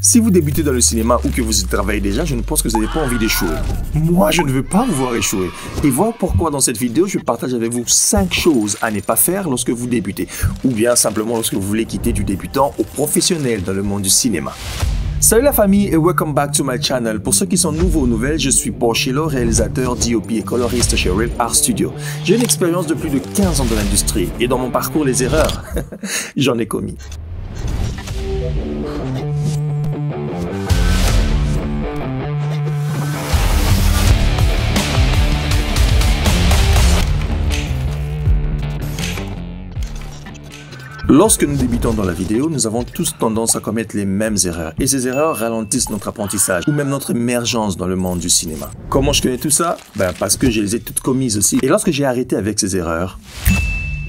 Si vous débutez dans le cinéma ou que vous y travaillez déjà, je ne pense que vous n'avez pas envie d'échouer. Moi, je ne veux pas vous voir échouer. Et voilà pourquoi dans cette vidéo, je partage avec vous 5 choses à ne pas faire lorsque vous débutez. Ou bien simplement lorsque vous voulez quitter du débutant au professionnel dans le monde du cinéma. Salut la famille et welcome back to my channel. Pour ceux qui sont nouveaux aux nouvelles, je suis Paul Shilo, réalisateur, DOP et coloriste chez Real Art Studio. J'ai une expérience de plus de 15 ans dans l'industrie et dans mon parcours, les erreurs, j'en ai commis. Lorsque nous débutons dans la vidéo, nous avons tous tendance à commettre les mêmes erreurs. Et ces erreurs ralentissent notre apprentissage ou même notre émergence dans le monde du cinéma. Comment je connais tout ça? Parce que je les ai toutes commises aussi. Et lorsque j'ai arrêté avec ces erreurs,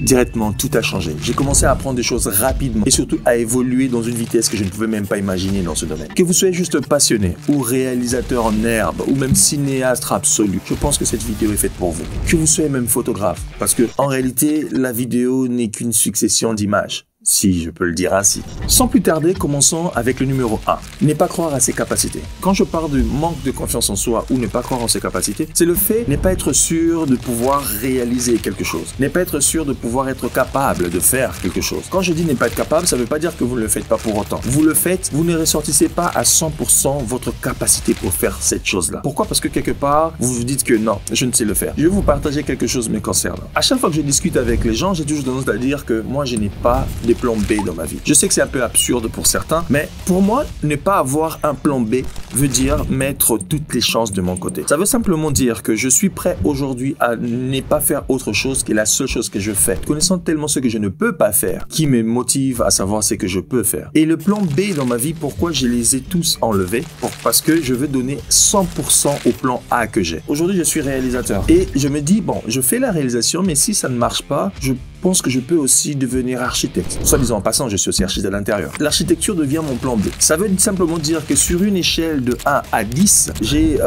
directement, tout a changé. J'ai commencé à apprendre des choses rapidement et surtout à évoluer dans une vitesse que je ne pouvais même pas imaginer dans ce domaine. Que vous soyez juste passionné ou réalisateur en herbe ou même cinéaste absolu, je pense que cette vidéo est faite pour vous. Que vous soyez même photographe, parce que en réalité, la vidéo n'est qu'une succession d'images. Si je peux le dire ainsi. Sans plus tarder, commençons avec le numéro 1. Ne pas croire à ses capacités. Quand je parle de manque de confiance en soi ou ne pas croire en ses capacités, c'est le fait de ne pas être sûr de pouvoir réaliser quelque chose. Ne pas être sûr de pouvoir être capable de faire quelque chose. Quand je dis ne pas être capable, ça ne veut pas dire que vous ne le faites pas pour autant. Vous le faites, vous ne ressortissez pas à 100% votre capacité pour faire cette chose-là. Pourquoi? Parce que quelque part, vous vous dites que non, je ne sais le faire. Je vais vous partager quelque chose me concernant. À chaque fois que je discute avec les gens, j'ai toujours tendance à dire que moi, je n'ai pas de plan B dans ma vie. Je sais que c'est un peu absurde pour certains, mais pour moi, ne pas avoir un plan B veut dire mettre toutes les chances de mon côté. Ça veut simplement dire que je suis prêt aujourd'hui à ne pas faire autre chose que la seule chose que je fais. Connaissant tellement ce que je ne peux pas faire, qui me motive à savoir ce que je peux faire. Et le plan B dans ma vie, pourquoi je les ai tous enlevés? Parce que je veux donner 100% au plan A que j'ai. Aujourd'hui, je suis réalisateur et je me dis, bon, je fais la réalisation, mais si ça ne marche pas, je pense que je peux aussi devenir architecte. Soit disant en passant, je suis aussi architecte à l'intérieur. L'architecture devient mon plan B. Ça veut simplement dire que sur une échelle de 1 à 10, j'ai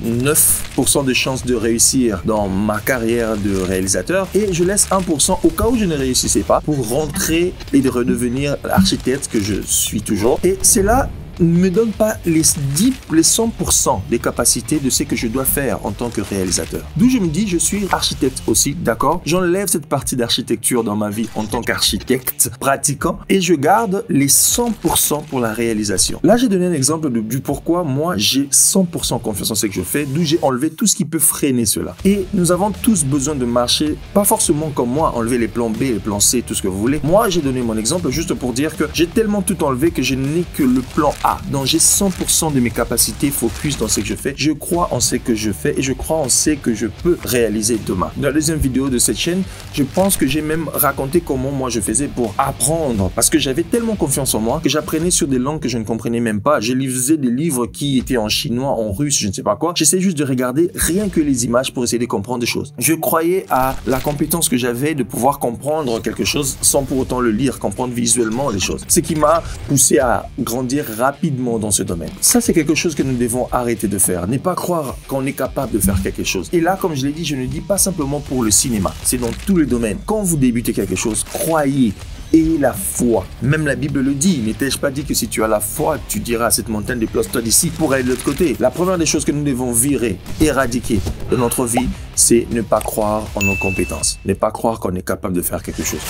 9% de chances de réussir dans ma carrière de réalisateur et je laisse 1% au cas où je ne réussissais pas pour rentrer et de redevenir l'architecte que je suis toujours. Et c'est là ne me donne pas les 100% des capacités de ce que je dois faire en tant que réalisateur. D'où je me dis, je suis architecte aussi, d'accord? J'enlève cette partie d'architecture dans ma vie en tant qu'architecte pratiquant et je garde les 100% pour la réalisation. Là, j'ai donné un exemple du pourquoi moi, j'ai 100% confiance en ce que je fais, d'où j'ai enlevé tout ce qui peut freiner cela. Et nous avons tous besoin de marcher, pas forcément comme moi, enlever les plans B, les plans C, tout ce que vous voulez. Moi, j'ai donné mon exemple juste pour dire que j'ai tellement tout enlevé que je n'ai que le plan A. Donc j'ai 100% de mes capacités focus dans ce que je fais. Je crois en ce que je fais et je crois en ce que je peux réaliser demain. Dans la deuxième vidéo de cette chaîne, je pense que j'ai même raconté comment moi je faisais pour apprendre. Parce que j'avais tellement confiance en moi que j'apprenais sur des langues que je ne comprenais même pas. Je lisais des livres qui étaient en chinois, en russe, je ne sais pas quoi. J'essayais juste de regarder rien que les images pour essayer de comprendre des choses. Je croyais à la compétence que j'avais de pouvoir comprendre quelque chose sans pour autant le lire, comprendre visuellement les choses. Ce qui m'a poussé à grandir rapidement dans ce domaine. Ça, c'est quelque chose que nous devons arrêter de faire. Ne pas croire qu'on est capable de faire quelque chose. Et là, comme je l'ai dit, je ne dis pas simplement pour le cinéma. C'est dans tous les domaines. Quand vous débutez quelque chose, croyez. Et la foi. Même la Bible le dit. N'ai-je pas dit que si tu as la foi, tu diras à cette montagne, déplace-toi d'ici pour aller de l'autre côté. La première des choses que nous devons virer, éradiquer de notre vie, c'est ne pas croire en nos compétences. Ne pas croire qu'on est capable de faire quelque chose.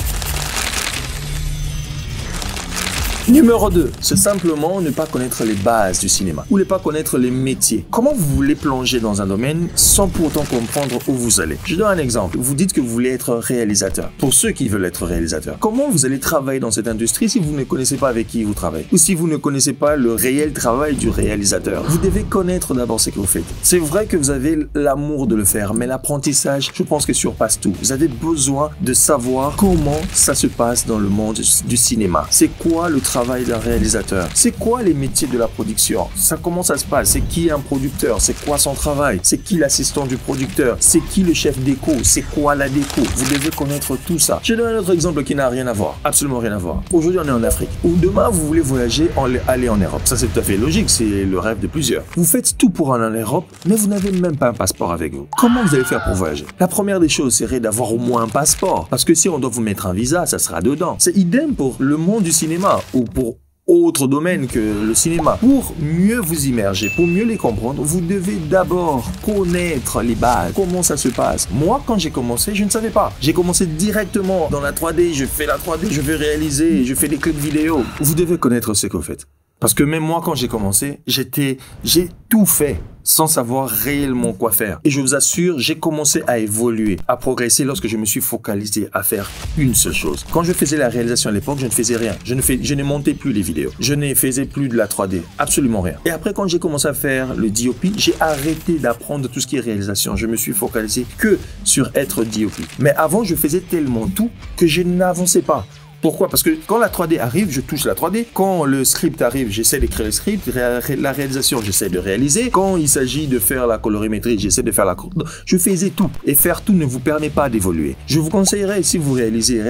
Numéro 2, c'est simplement ne pas connaître les bases du cinéma ou ne pas connaître les métiers. Comment vous voulez plonger dans un domaine sans pour autant comprendre où vous allez? Je donne un exemple. Vous dites que vous voulez être réalisateur. Pour ceux qui veulent être réalisateurs, comment vous allez travailler dans cette industrie si vous ne connaissez pas avec qui vous travaillez ou si vous ne connaissez pas le réel travail du réalisateur? Vous devez connaître d'abord ce que vous faites. C'est vrai que vous avez l'amour de le faire, mais l'apprentissage, je pense que surpasse tout. Vous avez besoin de savoir comment ça se passe dans le monde du cinéma. C'est quoi le travail d'un réalisateur? C'est quoi les métiers de la production? Comment ça se passe? C'est qui un producteur? C'est quoi son travail? C'est qui l'assistant du producteur? C'est qui le chef déco? C'est quoi la déco? Vous devez connaître tout ça. Je donne un autre exemple qui n'a rien à voir, absolument rien à voir. Aujourd'hui, on est en Afrique. Ou demain, vous voulez voyager, aller en Europe. Ça, c'est tout à fait logique, c'est le rêve de plusieurs. Vous faites tout pour aller en Europe, mais vous n'avez même pas un passeport avec vous. Comment vous allez faire pour voyager? La première des choses serait d'avoir au moins un passeport. Parce que si on doit vous mettre un visa, ça sera dedans. C'est idem pour le monde du cinéma ou pour autre domaine que le cinéma. Pour mieux vous immerger, pour mieux les comprendre, vous devez d'abord connaître les bases. Comment ça se passe? Moi, quand j'ai commencé, je ne savais pas. J'ai commencé directement dans la 3D, je fais la 3D, je vais réaliser, je fais des clips vidéo. Vous devez connaître ce que vous faites. Parce que même moi, quand j'ai commencé, j'ai tout fait sans savoir réellement quoi faire. Et je vous assure, j'ai commencé à évoluer, à progresser lorsque je me suis focalisé à faire une seule chose. Quand je faisais la réalisation à l'époque, je ne faisais rien. Je ne montais plus les vidéos. Je ne faisais plus de la 3D. Absolument rien. Et après, quand j'ai commencé à faire le DOP, j'ai arrêté d'apprendre tout ce qui est réalisation. Je me suis focalisé que sur être DOP. Mais avant, je faisais tellement tout que je n'avançais pas. Pourquoi? Parce que quand la 3D arrive, je touche la 3D. Quand le script arrive, j'essaie d'écrire le script. La réalisation, j'essaie de réaliser. Quand il s'agit de faire la colorimétrie, j'essaie de faire la... Je faisais tout. Et faire tout ne vous permet pas d'évoluer. Je vous conseillerais, si vous réalisez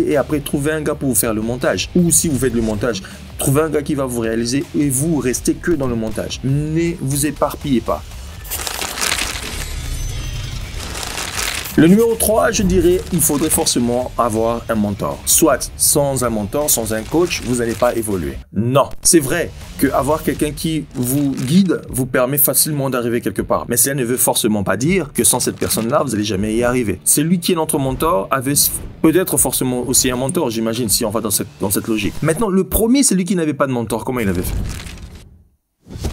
et après trouver un gars pour vous faire le montage. Ou si vous faites le montage, trouvez un gars qui va vous réaliser et vous restez que dans le montage. Ne vous éparpillez pas. Le numéro 3, je dirais, il faudrait forcément avoir un mentor. Soit sans un mentor, sans un coach, vous n'allez pas évoluer. Non, c'est vrai qu'avoir quelqu'un qui vous guide vous permet facilement d'arriver quelque part. Mais cela ne veut forcément pas dire que sans cette personne-là, vous n'allez jamais y arriver. Celui qui est notre mentor avait peut-être forcément aussi un mentor, j'imagine, si on va dans cette logique. Maintenant, le premier, celui qui n'avait pas de mentor, comment il avait fait?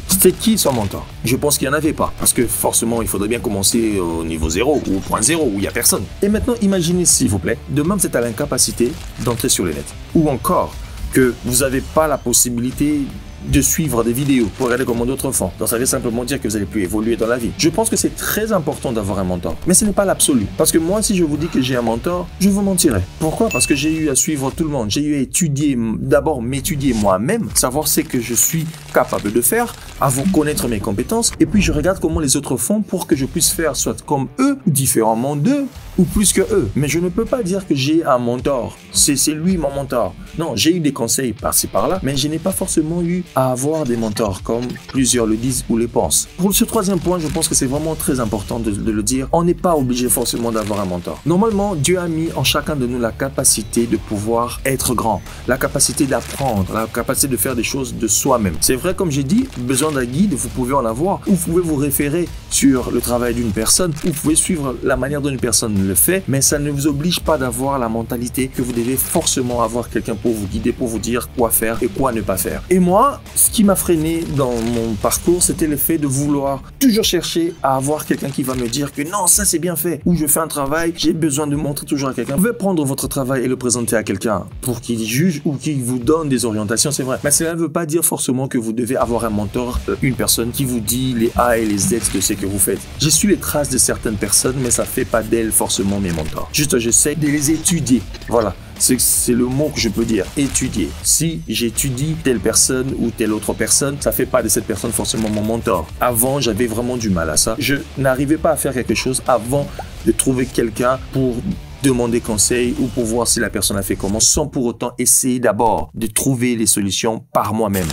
C'était qui son mentor? Je pense qu'il n'y en avait pas. Parce que forcément, il faudrait bien commencer au niveau 0 ou au point 0 où il n'y a personne. Et maintenant, imaginez s'il vous plaît, demain vous êtes à l'incapacité d'entrer sur le net. Ou encore, que vous n'avez pas la possibilité de suivre des vidéos pour regarder comment d'autres font. Donc ça veut simplement dire que vous n'allez plus évoluer dans la vie. Je pense que c'est très important d'avoir un mentor. Mais ce n'est pas l'absolu. Parce que moi, si je vous dis que j'ai un mentor, je vous mentirai. Pourquoi? Parce que j'ai eu à suivre tout le monde. J'ai eu à étudier, d'abord m'étudier moi-même, savoir ce que je suis capable de faire, avant de connaître mes compétences. Et puis je regarde comment les autres font pour que je puisse faire soit comme eux, ou différemment d'eux, ou plus que eux. Mais je ne peux pas dire que j'ai un mentor. C'est lui mon mentor. Non, j'ai eu des conseils par-ci par-là, mais je n'ai pas forcément eu à avoir des mentors comme plusieurs le disent ou le pensent. Pour ce troisième point, je pense que c'est vraiment très important de le dire. On n'est pas obligé forcément d'avoir un mentor. Normalement, Dieu a mis en chacun de nous la capacité de pouvoir être grand, la capacité d'apprendre, la capacité de faire des choses de soi-même. C'est vrai, comme j'ai dit, besoin d'un guide, vous pouvez en avoir, ou vous pouvez vous référer sur le travail d'une personne, ou vous pouvez suivre la manière dont une personne le fait, mais ça ne vous oblige pas d'avoir la mentalité que vous devez forcément avoir quelqu'un pour vous guider, pour vous dire quoi faire et quoi ne pas faire. Et moi, ce qui m'a freiné dans mon parcours, c'était le fait de vouloir toujours chercher à avoir quelqu'un qui va me dire que non, ça c'est bien fait, ou je fais un travail, j'ai besoin de montrer toujours à quelqu'un. Vous pouvez prendre votre travail et le présenter à quelqu'un pour qu'il juge ou qu'il vous donne des orientations, c'est vrai. Mais cela ne veut pas dire forcément que vous devez avoir un mentor, une personne qui vous dit les A et les Z de ce que vous faites. J'ai su les traces de certaines personnes, mais ça fait pas d'elles forcément mes mentors. Juste, j'essaie de les étudier. Voilà. C'est le mot que je peux dire, étudier. Si j'étudie telle personne ou telle autre personne, ça fait pas de cette personne forcément mon mentor. Avant, j'avais vraiment du mal à ça. Je n'arrivais pas à faire quelque chose avant de trouver quelqu'un pour demander conseil ou pour voir si la personne a fait comment, sans pour autant essayer d'abord de trouver les solutions par moi-même.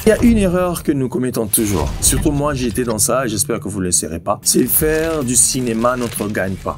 Il y a une erreur que nous commettons toujours, surtout moi j'étais dans ça et j'espère que vous ne le laisserez pas, c'est faire du cinéma notre gagne-pain.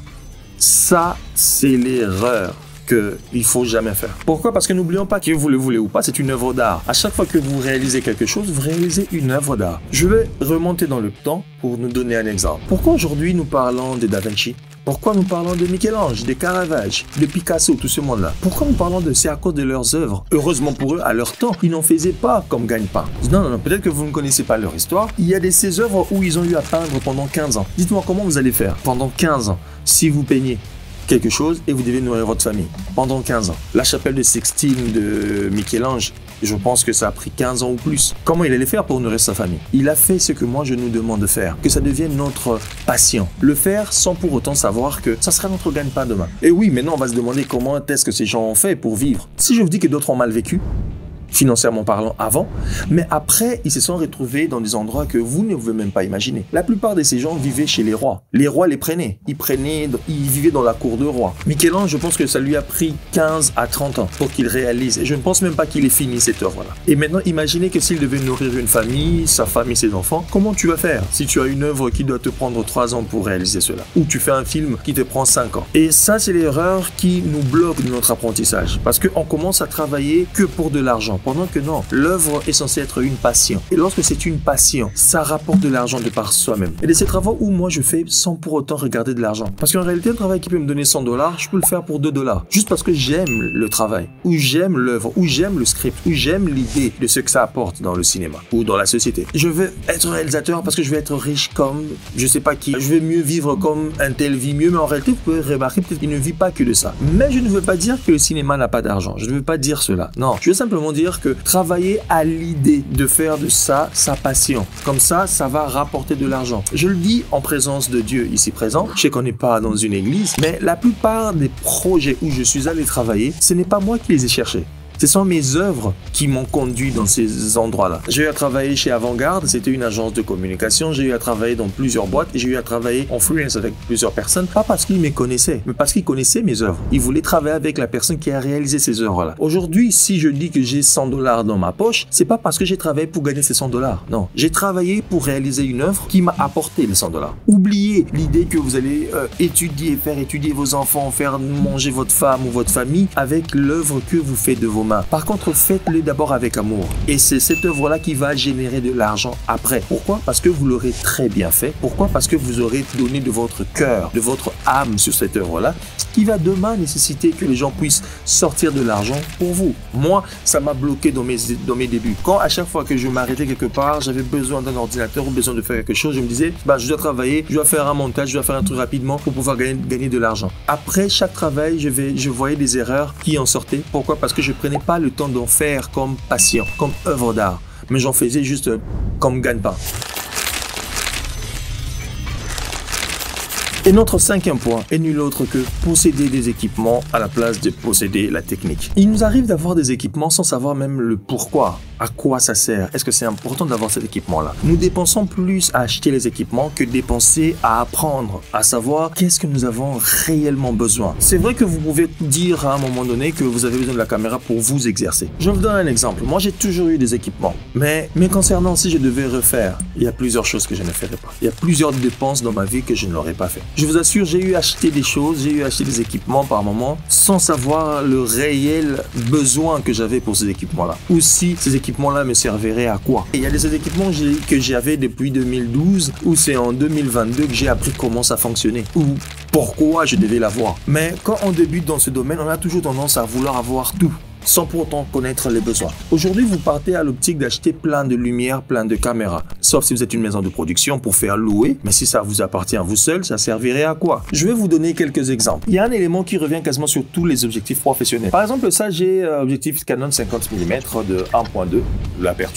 Ça, c'est l'erreur qu'il ne faut jamais faire. Pourquoi? Parce que n'oublions pas que vous le voulez ou pas, c'est une œuvre d'art. À chaque fois que vous réalisez quelque chose, vous réalisez une œuvre d'art. Je vais remonter dans le temps pour nous donner un exemple. Pourquoi aujourd'hui nous parlons de Da Vinci? Pourquoi nous parlons de Michel-Ange, de Caravage, de Picasso, tout ce monde-là? Pourquoi nous parlons de c'est à cause de leurs œuvres? Heureusement pour eux, à leur temps, ils n'en faisaient pas comme gagne-pain. Non, peut-être que vous ne connaissez pas leur histoire. Il y a ces œuvres où ils ont eu à peindre pendant 15 ans. Dites-moi comment vous allez faire pendant 15 ans si vous peignez quelque chose et vous devez nourrir votre famille pendant 15 ans. La chapelle de Sixtine de Michel-Ange, je pense que ça a pris 15 ans ou plus. Comment il allait faire pour nourrir sa famille? Il a fait ce que moi je nous demande de faire, que ça devienne notre passion. Le faire sans pour autant savoir que ça sera notre gagne-pain demain. Et oui, maintenant on va se demander comment est-ce que ces gens ont fait pour vivre. Si je vous dis que d'autres ont mal vécu, financièrement parlant, avant, mais après, ils se sont retrouvés dans des endroits que vous ne pouvez même pas imaginer. La plupart de ces gens vivaient chez les rois. Les rois les prenaient. Ils vivaient dans la cour de roi. Michel-Ange, je pense que ça lui a pris 15 à 30 ans pour qu'il réalise. Et je ne pense même pas qu'il ait fini cette œuvre-là. Et maintenant, imaginez que s'il devait nourrir une famille, sa femme et ses enfants, comment tu vas faire si tu as une œuvre qui doit te prendre 3 ans pour réaliser cela? Ou tu fais un film qui te prend 5 ans. Et ça, c'est l'erreur qui nous bloque de notre apprentissage. Parce qu'on commence à travailler que pour de l'argent. Pendant que non, l'œuvre est censée être une passion. Et lorsque c'est une passion, ça rapporte de l'argent de par soi-même. Et de ces travaux où moi je fais sans pour autant regarder de l'argent. Parce qu'en réalité, un travail qui peut me donner 100 $, je peux le faire pour 2 $. Juste parce que j'aime le travail, ou j'aime l'œuvre, ou j'aime le script, ou j'aime l'idée de ce que ça apporte dans le cinéma, ou dans la société. Je veux être réalisateur parce que je veux être riche comme je sais pas qui. Je veux mieux vivre comme un tel vit mieux, mais en réalité, vous pouvez remarquer peut-être qu'il ne vit pas que de ça. Mais je ne veux pas dire que le cinéma n'a pas d'argent. Je ne veux pas dire cela. Non, je veux simplement dire que travailler à l'idée de faire de ça sa passion. Comme ça va rapporter de l'argent. Je le dis en présence de Dieu ici présent. Je sais qu'on n'est pas dans une église, mais la plupart des projets où je suis allé travailler, ce n'est pas moi qui les ai cherchés. Ce sont mes œuvres qui m'ont conduit dans ces endroits-là. J'ai eu à travailler chez Avant-Garde, c'était une agence de communication. J'ai eu à travailler dans plusieurs boîtes et j'ai eu à travailler en freelance avec plusieurs personnes. Pas parce qu'ils me connaissaient, mais parce qu'ils connaissaient mes œuvres. Ils voulaient travailler avec la personne qui a réalisé ces œuvres-là. Aujourd'hui, si je dis que j'ai 100 $ dans ma poche, c'est pas parce que j'ai travaillé pour gagner ces 100 $. Non, j'ai travaillé pour réaliser une œuvre qui m'a apporté les 100 $. Oubliez l'idée que vous allez faire étudier vos enfants, faire manger votre femme ou votre famille avec l'œuvre que vous faites de vos mains. Par contre, faites-le d'abord avec amour. Et c'est cette œuvre-là qui va générer de l'argent après. Pourquoi? Parce que vous l'aurez très bien fait. Pourquoi? Parce que vous aurez donné de votre cœur, de votre âme sur cette œuvre-là, qui va demain nécessiter que les gens puissent sortir de l'argent pour vous. Moi, ça m'a bloqué dans mes débuts. Quand à chaque fois que je m'arrêtais quelque part, j'avais besoin d'un ordinateur ou besoin de faire quelque chose, je me disais, je dois travailler, je dois faire un montage, je dois faire un truc rapidement pour pouvoir gagner de l'argent. Après chaque travail, je voyais des erreurs qui en sortaient. Pourquoi? Parce que je prenais pas le temps d'en faire comme passion, comme œuvre d'art, mais j'en faisais juste comme gagne-pain. Et notre 5e point est nul autre que posséder des équipements à la place de posséder la technique. Il nous arrive d'avoir des équipements sans savoir même le pourquoi. À quoi ça sert? Est-ce que c'est important d'avoir cet équipement-là? Nous dépensons plus à acheter les équipements que dépenser à apprendre, à savoir qu'est-ce que nous avons réellement besoin. C'est vrai que vous pouvez dire à un moment donné que vous avez besoin de la caméra pour vous exercer. Je vous donne un exemple. Moi, j'ai toujours eu des équipements. Mais concernant si je devais refaire, il y a plusieurs choses que je ne ferais pas. Il y a plusieurs dépenses dans ma vie que je ne l'aurais pas fait. Je vous assure, j'ai eu à acheter des choses, j'ai eu à acheter des équipements par moment sans savoir le réel besoin que j'avais pour ces équipements-là. Ou si ces équipements-là me serviraient à quoi. Et il y a des équipements que j'avais depuis 2012 ou c'est en 2022 que j'ai appris comment ça fonctionnait ou pourquoi je devais l'avoir. Mais quand on débute dans ce domaine, on a toujours tendance à vouloir avoir tout, sans pour autant connaître les besoins. Aujourd'hui, vous partez à l'optique d'acheter plein de lumières, plein de caméras. Sauf si vous êtes une maison de production pour faire louer, mais si ça vous appartient à vous seul, ça servirait à quoi? Je vais vous donner quelques exemples. Il y a un élément qui revient quasiment sur tous les objectifs professionnels. Par exemple, ça, j'ai objectif Canon 50 mm de 1.2,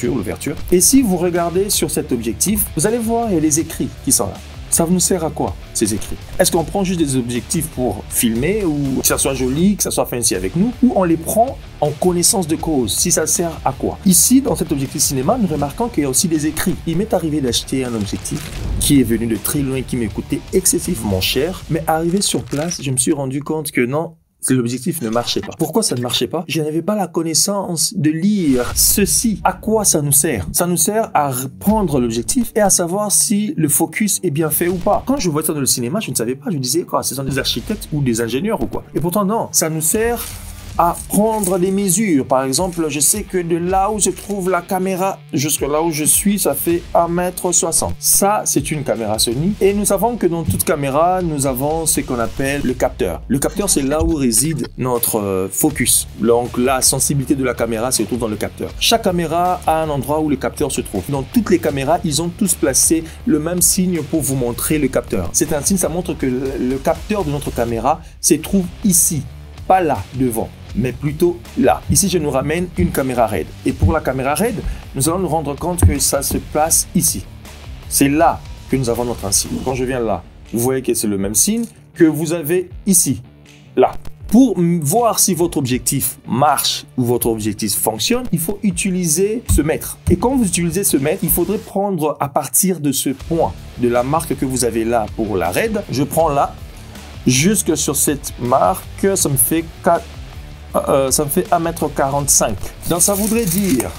l'ouverture. Et si vous regardez sur cet objectif, vous allez voir, il y a les écrits qui sont là. Ça nous sert à quoi, ces écrits? Est-ce qu'on prend juste des objectifs pour filmer ou que ça soit joli, que ça soit fancy avec nous, ou on les prend en connaissance de cause, si ça sert à quoi? Ici, dans cet objectif cinéma, nous remarquons qu'il y a aussi des écrits. Il m'est arrivé d'acheter un objectif qui est venu de très loin, qui m'est coûté excessivement cher, mais arrivé sur place, je me suis rendu compte que non, l'objectif ne marchait pas. Pourquoi ça ne marchait pas? Je n'avais pas la connaissance de lire ceci. À quoi ça nous sert? Ça nous sert à prendre l'objectif et à savoir si le focus est bien fait ou pas. Quand je voyais ça dans le cinéma, je ne savais pas. Je me disais, quoi, ce sont des architectes ou des ingénieurs ou quoi. Et pourtant, non. Ça nous sert à prendre des mesures. Par exemple, je sais que de là où se trouve la caméra jusque là où je suis, ça fait 1,60 m. Ça, c'est une caméra Sony. Et nous savons que dans toute caméra, nous avons ce qu'on appelle le capteur. Le capteur, c'est là où réside notre focus. Donc, la sensibilité de la caméra se trouve dans le capteur. Chaque caméra a un endroit où le capteur se trouve. Dans toutes les caméras, ils ont tous placé le même signe pour vous montrer le capteur. C'est un signe, ça montre que le capteur de notre caméra se trouve ici, pas là, devant, mais plutôt là. Ici, je nous ramène une caméra RED. Et pour la caméra RED, nous allons nous rendre compte que ça se place ici. C'est là que nous avons notre insigne. Quand je viens là, vous voyez que c'est le même signe que vous avez ici, là. Pour voir si votre objectif marche ou votre objectif fonctionne, il faut utiliser ce mètre. Et quand vous utilisez ce mètre, il faudrait prendre à partir de ce point, de la marque que vous avez là pour la raid. Je prends là, jusque sur cette marque, ça me fait 1,45 m. Donc ça voudrait dire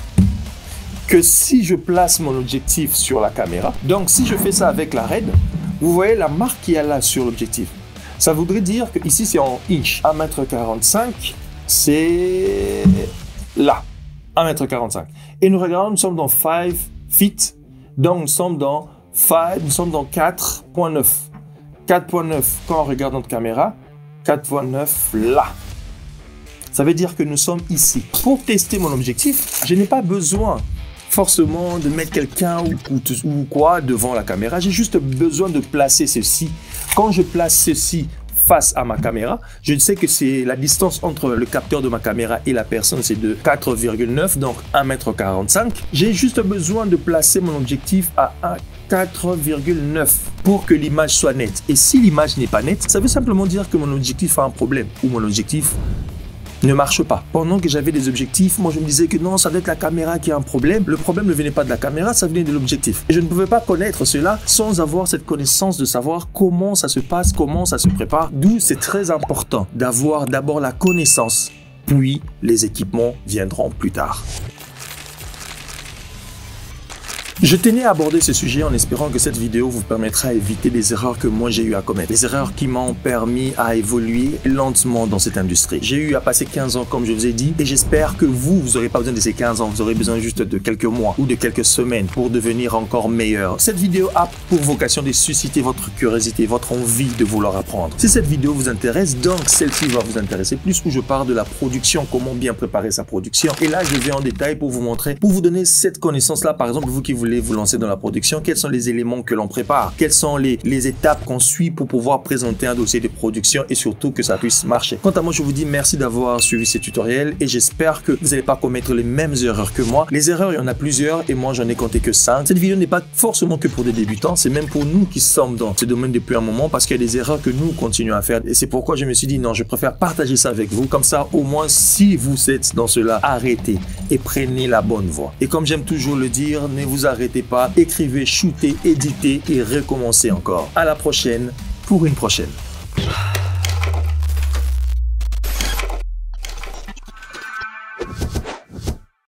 que si je place mon objectif sur la caméra, donc si je fais ça avec la raid, vous voyez la marque qu'il y a là sur l'objectif. Ça voudrait dire que ici c'est en inch. 1,45 m, c'est là. 1,45 m. Et nous regardons, nous sommes dans 5 feet. Donc nous sommes dans 4,9. 4,9 quand on regarde notre caméra. 4,9 là. Ça veut dire que nous sommes ici. Pour tester mon objectif, je n'ai pas besoin forcément de mettre quelqu'un ou quoi devant la caméra. J'ai juste besoin de placer ceci. Quand je place ceci face à ma caméra, je sais que c'est la distance entre le capteur de ma caméra et la personne, c'est de 4,9, donc 1,45 m. J'ai juste besoin de placer mon objectif à 4,9 pour que l'image soit nette. Et si l'image n'est pas nette, ça veut simplement dire que mon objectif a un problème ou mon objectif ne marche pas. Pendant que j'avais des objectifs, moi je me disais que non, ça doit être la caméra qui a un problème. Le problème ne venait pas de la caméra, ça venait de l'objectif. Et je ne pouvais pas connaître cela sans avoir cette connaissance de savoir comment ça se passe, comment ça se prépare. D'où c'est très important d'avoir d'abord la connaissance, puis les équipements viendront plus tard. Je tenais à aborder ce sujet en espérant que cette vidéo vous permettra d'éviter les erreurs que moi j'ai eu à commettre. Les erreurs qui m'ont permis à évoluer lentement dans cette industrie. J'ai eu à passer 15 ans comme je vous ai dit et j'espère que vous n'aurez pas besoin de ces 15 ans. Vous aurez besoin juste de quelques mois ou de quelques semaines pour devenir encore meilleur. Cette vidéo a pour vocation de susciter votre curiosité, votre envie de vouloir apprendre. Si cette vidéo vous intéresse, donc celle-ci va vous intéresser plus où je parle de la production, comment bien préparer sa production. Et là, je vais en détail pour vous montrer, pour vous donner cette connaissance-là, par exemple, vous qui voulez vous lancer dans la production, quels sont les éléments que l'on prépare, quelles sont les étapes qu'on suit pour pouvoir présenter un dossier de production et surtout que ça puisse marcher. Quant à moi, je vous dis merci d'avoir suivi ces tutoriels et j'espère que vous n'allez pas commettre les mêmes erreurs que moi. Les erreurs, il y en a plusieurs et moi, j'en ai compté que 5. Cette vidéo n'est pas forcément que pour des débutants, c'est même pour nous qui sommes dans ce domaine depuis un moment parce qu'il y a des erreurs que nous continuons à faire et c'est pourquoi je me suis dit non, je préfère partager ça avec vous. Comme ça, au moins, si vous êtes dans cela, arrêtez et prenez la bonne voie. Et comme j'aime toujours le dire, ne vous arrêtez pas. Écrivez, shootez, éditez et recommencez encore. À la prochaine pour une prochaine.